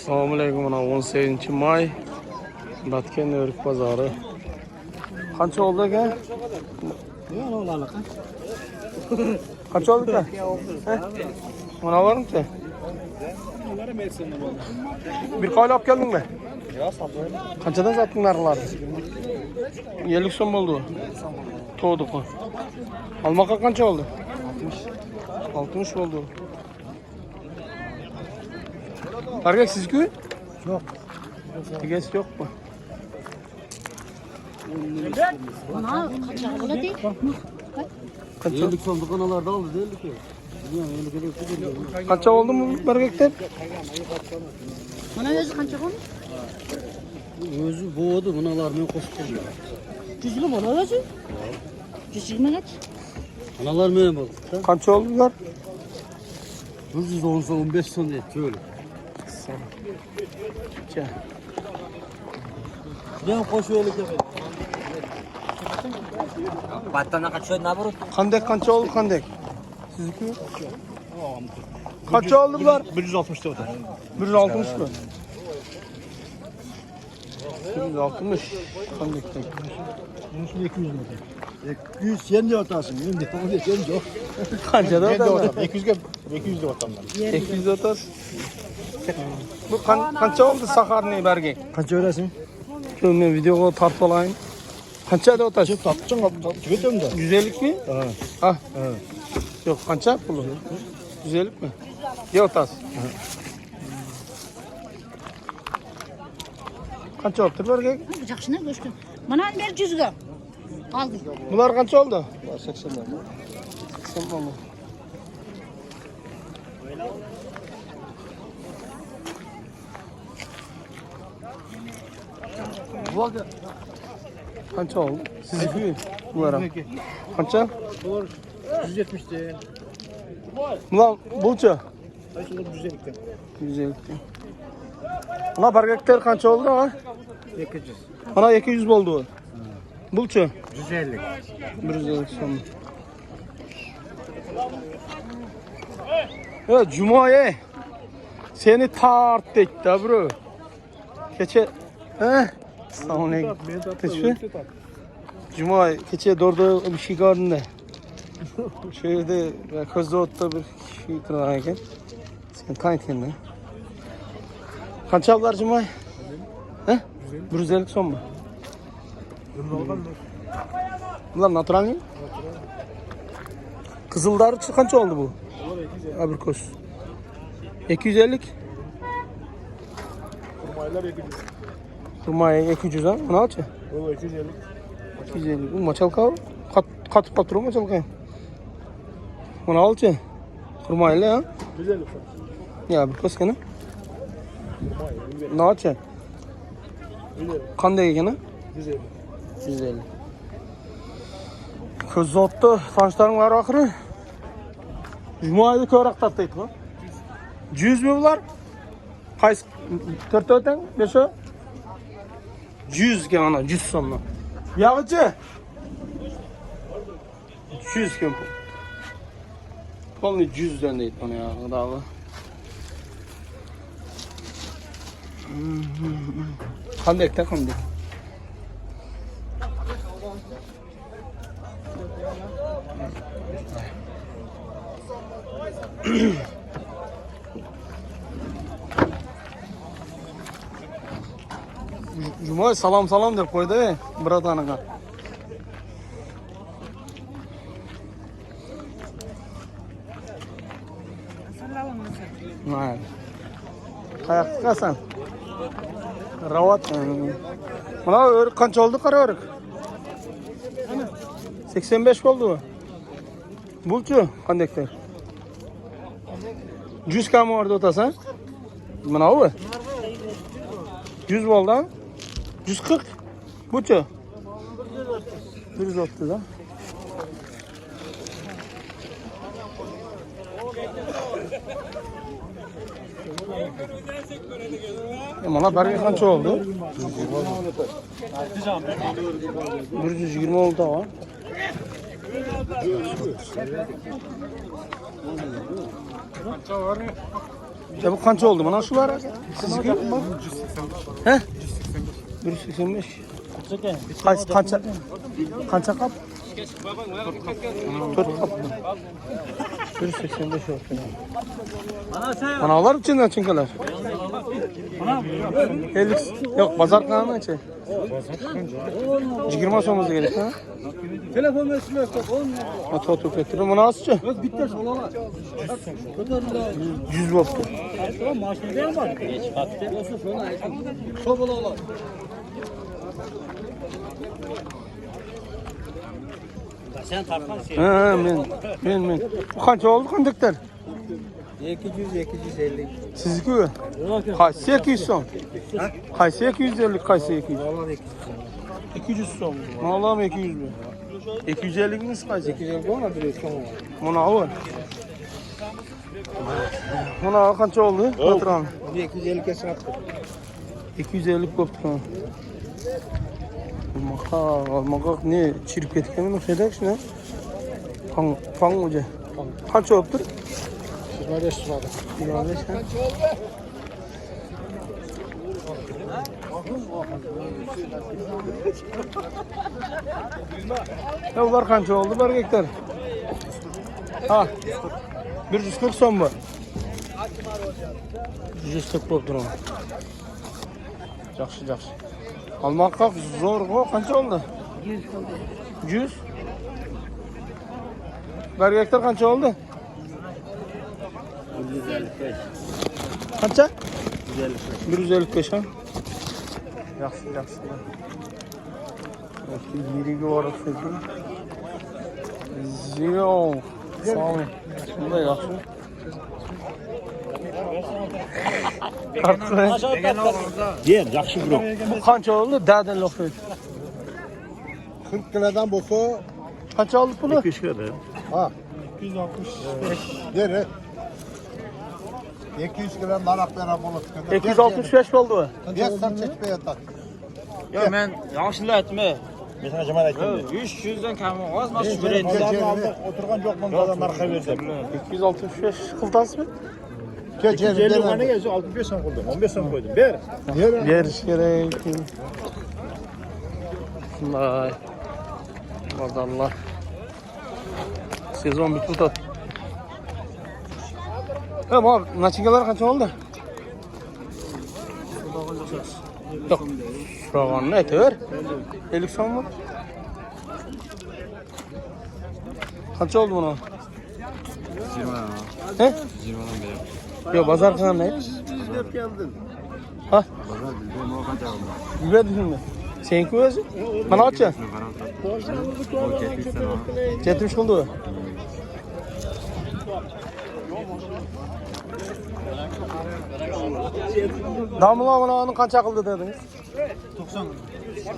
Assalomualaykum. Mana 18-may Batken Örük bozori. Qancha oldi aka? Qancha oldi aka? Mana bormi-chi? Bir qo'yla olib keldingmi? Yo'q, sotdim. Qanchadan sotding narxlarni? 50 so'm bo'ldi. To'g'di-ku. Almoqqa qancha oldi? 60 bo'ldi. Erkek sizku? Yok. Erkek yok mu? Bana kaçak ola değil. Kaça, Yedik son bu kanalarda oldu değil ki. Biliyorum yedik kaça oldu mu erkekler? Bana özü kaçak olmuş. Özü boğdu kanalarını koşturdu. Düzgün ola özü. Düzgün geç. Kanalar mı bu? Kaça oldular? 110 son 15 son diye şöyle. Gel. Ben koşuyorluk yapayım. Battana kaçıyor ne yapıyor? Kandek kaça oldu kandek? Sizki? Kaça oldular? 160 da 160 mı? 160 kandekten. Bunun 200 lira. 200 sen de atarsın. Benim de tamam sen yok. Kaça da öder? 200 de atam ben. 200 öder. Bu kaça oldu Sakar'ın berge? Kaç öğresin? Şöyle videoya tartıp alayım. Kaça da öder? Tatçın tüketim de. 150 mi? Evet. Ha. Evet. Yok kaça pulu? 150 mi? Yok tas. Kaça oldu berge? Bıçak şuna göçtüm. Bana ver cüzgü. Aldı. Bunlar kaça oldu? 80 lira. 80 oldu. Kaça oldu? Sizinki bunlara. Kaça? 170 de. Ulan bulça. Kaç olur 150'den? 150. Buna bargaklar kaça oldu ha? 200. Bana 200 oldu. Bulça. 150. 150 son. Ya Cuma'ya seni tart etti bro. Keçe Selamünaleyküm. Teşekkür. Cuma keçe doğru bir şey gördüm de. Şöyle közde otta bir şey kırarken. Sen kaynatın ne? Kaç aldılar Cuma? He? 150 son mu? Bunlar natural mi? Kızıldar kaç oldu bu? Abrikos. 250. Kurmaylar 200. Kurmaya 200 ha? Ne yapacak? O 250. 250. Bu maçalka kat patron maçalka. Bunu alacak. Kurmayla ha? 150. Ya abrikos gene. Ne yapacak? 150. Kanday gene? 150. 150. Köz ottu. Tanışlarım var ahırı. Cuma'yı körak tattıydı mı? 100 mü bunlar? Kaç? 4 öten? 5 o? 100 ki ana, 100 sonuna. Yağıcı? 100 ki. Polni 100'den deyip bana ya. Gıdalı. Kandek de kandek. Cuma salam deb qo'ydi brataniga. Mayli. Qayoqqa chiqasan? Ravat. Mana o'rik qancha oldi qara o'rik? 85 bo'ldi bu. Bulchu qandaydir? 100 kam orada o'tasan? Mana bu. 100 bo'ldi ha? 140. Buchu. 130 da. Mana barga qancha oldu? 120 oldu ha. Qancha var? Ya bu kança oldu bana şular? Sizinki? He? 185. Kança kap? 4 kap. 185 oldu. Analar içinden çinkeler. 50. Yok pazar kanalına çek. 20 somuzda gerek ha? Telefon resmi yok. Otu getiriyorum bunu azca. Öz bitti şolalar. 100 boptu. Maaşını değil var. Geç baktı. Olsun şuna ayıp. Şolalar. Sen tartman şey. Men. Bu kança oldu konduktor? 200-250. Sizniki mi? Qaysi 200 so'm? Qaysi 250, qaysi 200? 200 so'm. Ma'lum 200 mi? 250 mi qaysi? 250 olma bir so'm. Mana bu. Mana qancha oldu? Patron. 250 ga sotdi. 250 bo'pti. Maqa ne chirib ketgan o'xshaydi shuna. Pang o'ja. Qancha bo'pti? 25 so'radi. 25 ha? Ya ular qancha oldu? 1 gektar. Ha. 140 so'm bu. 140 bo'pti. Yaxshi. Almoqqa zo'rg'o qancha oldu? 100. 1 gektar qancha oldu? 155. Qancha? 155. 155 ha? Yaxshi. Yeriga borib keldim. Ziyo. Sağ Shunday yaxshi. Yer yaxshi bro. Bu qancha oldu? Dadan o'xshaydi. 40 kilodan bo'lsa, Qancha oldu puli? 200 kilo. Ha. 265. Yer. 200 kilo naraq berib bo'ladi. 265 oldu bu. Yer sar çekmeye yatar. Yo men yaxshilar aytma. Men sana jamal aytdim. 300 dan kam oz mas beraydi. O'tirgan yo'qman bola narxa berdim. 265 qildingizmi? Kecha mana 65 so'm qo'ydim. 15 so'm qo'ydim. Ber. Berish kerak. Shunday. Maşallah. Sezon bitib o'tadi. Ma, nachingalar qancha oldi? Yo'q. So'rag'onni aytaver. 50 so'mmi? Qancha oldi buni? 20 dan. He? 20 dan berib. Yo'q, bozor qanday? Biz deb keldin. Ha? Bozor bildim o qancha oldi. Yuberdingmi? Senku o'zi? Mana olchi. 70 qildi u. Damla mana qancha qildi dedingiz? 90.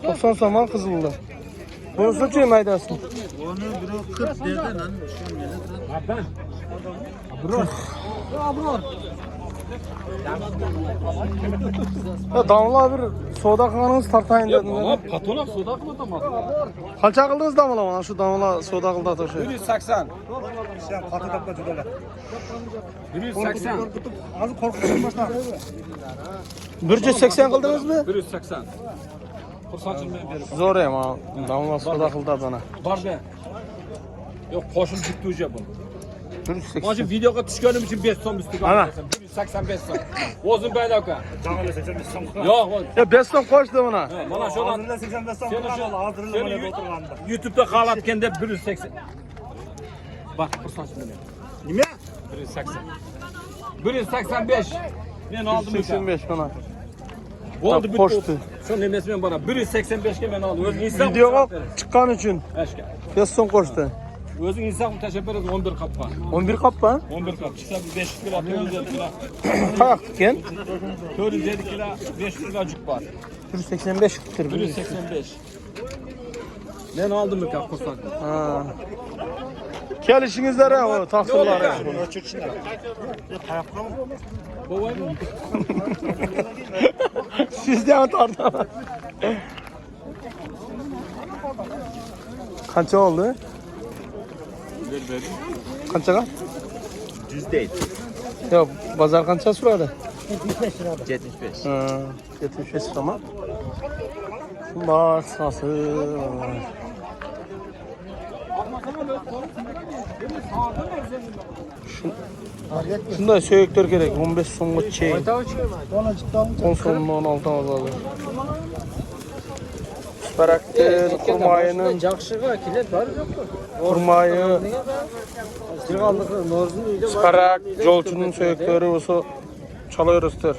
90 so'm qizildi. Bunisi-chi maydasi? Onu biri 40 dedi lan. Ben. Damla bir savdo qilganingiz tartayin dedim. Patolog savdo qiladi ama. Qancha qildingiz damla mana shu damla savdo qildi o'sha. 180. Sen katı kapla judalar. 180. Az korkusun başına. 180 qildingizmi? 180. Xursandchilik bilan berib. Zo'r ham, damla savdo qildi bana. Bor be. Yo'q, qo'shim bitti o'sha bu. 180. Mana shu videoga tushganim uchun 5 so'm ustiga Ana. olasan. 185 so'm. O'zim bayda aka. Yo'q, Ya 5 so'm qo'shdi buni. mana shu YouTube'da qalatgan deb 180. Bak, xursandchilik. Nima? 180. 185. Men oldim o'sha. 85 mana. Bo'ldi bitti. Qo'shdi. Shuni emasmen bana 185 ga men oldim. O'zing inson. Videoga chiqqan uchun Ashka. 5 so'm qo'shdi. O'zing inson tashlab beradi 11 qopqa. 11 qoppa? 11 qop. Chiqsa 500 kilo, 400 kilo. Qayoq ekan? 407 kilo, 500 kilo juk bor. 185 qilib 185. Men oldim uka, xursand. Ha. Kelishingizlar o taqdirlar. Bo'ymi? Sizda ham tortaman. Qancha oldi? Qanchaga? 100 değil. Yok, bazar kança sürede? 75 lira. 75. 75 lira mı? Baksası. Şunda söğüktür gerek. 15 songa çey. Ona cidden 10 songa 16 azalı. Sparakter, kurmayının, Жақшыға келет бар жоқ қой. kurmayı, Сырғалдықы норзын үйде бар. sparak, jolçunun söğüktörü olsa çalıyoruzdur.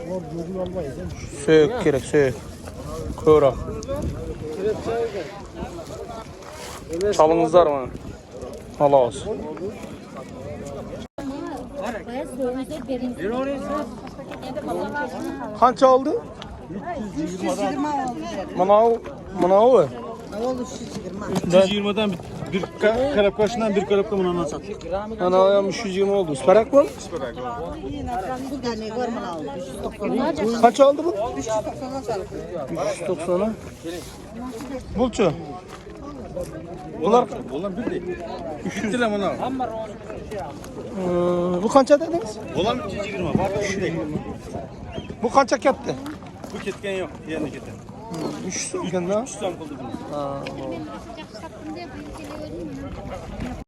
Söğük gerek, söğük. Körak. Çalınızlar mı? Allah olsun. Kança oldu? 320'dan Manav. 320'dan bir karap kaşından bir karapka bundan sattık. Manavya 320 oldu. Sparak mı? Kaç oldu bu? 390'a. Bulçu. Bunlar Olan bir değil. 300 lira mı bu kança dediniz? Olan 320 var bir değil. Bu kança kepti? Bu ketken yok. Yerine ketken. 3 son kende. 3 son kıldı bunu. Ha,